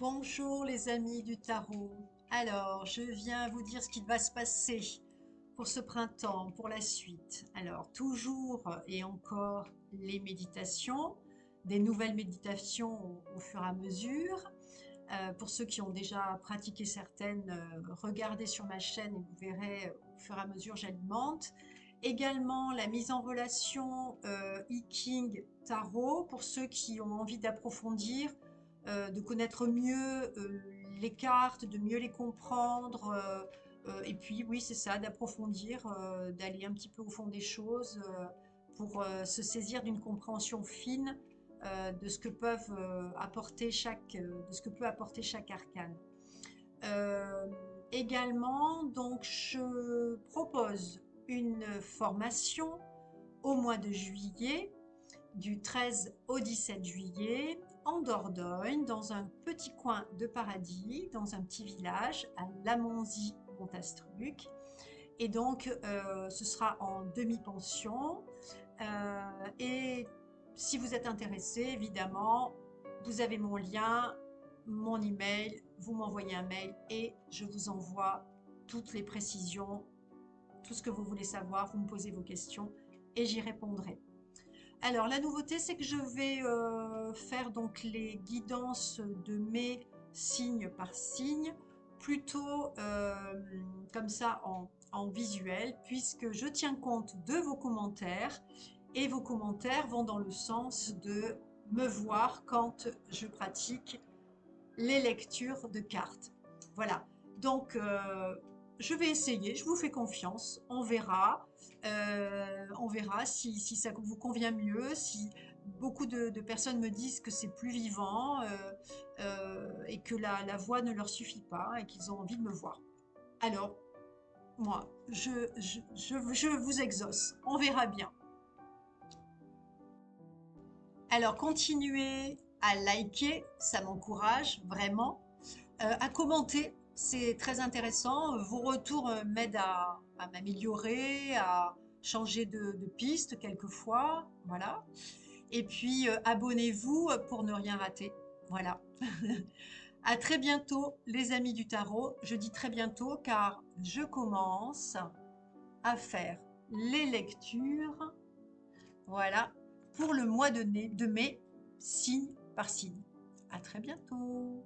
Bonjour les amis du tarot. Alors, je viens vous dire ce qui va se passer pour ce printemps, pour la suite. Alors, toujours et encore les méditations, des nouvelles méditations au fur et à mesure. Pour ceux qui ont déjà pratiqué certaines, regardez sur ma chaîne et vous verrez au fur et à mesure j'alimente. Également la mise en relation I Ching Tarot pour ceux qui ont envie d'approfondir, de connaître mieux les cartes, de mieux les comprendre. Et puis oui, c'est ça, d'approfondir, d'aller un petit peu au fond des choses pour se saisir d'une compréhension fine de ce que peuvent apporter de ce que peut apporter chaque arcane. Euh, Également, donc, je propose une formation au mois de juillet, du 13 au 17 juillet, en Dordogne, dans un petit coin de paradis, dans un petit village, à Lamonzie-Montastruc. Et donc, ce sera en demi-pension. Et si vous êtes intéressé, évidemment, vous avez mon lien, mon email, vous m'envoyez un mail et je vous envoie toutes les précisions, tout ce que vous voulez savoir, vous me posez vos questions et j'y répondrai. Alors la nouveauté, c'est que je vais faire donc les guidances de mai signe par signe, plutôt comme ça en visuel, puisque je tiens compte de vos commentaires et vos commentaires vont dans le sens de me voir quand je pratique les lectures de cartes. Voilà, donc je vais essayer, je vous fais confiance, on verra si ça vous convient mieux, si beaucoup de personnes me disent que c'est plus vivant et que la voix ne leur suffit pas et qu'ils ont envie de me voir. Alors, moi, je vous exauce, on verra bien. Alors, continuez à liker, ça m'encourage vraiment. À commenter, c'est très intéressant. Vos retours m'aident à m'améliorer, à changer de piste quelquefois. Voilà. Et puis, abonnez-vous pour ne rien rater. Voilà. À très bientôt, les amis du tarot. Je dis très bientôt car je commence à faire les lectures. Voilà. Pour le mois de mai, signe par signe. À très bientôt.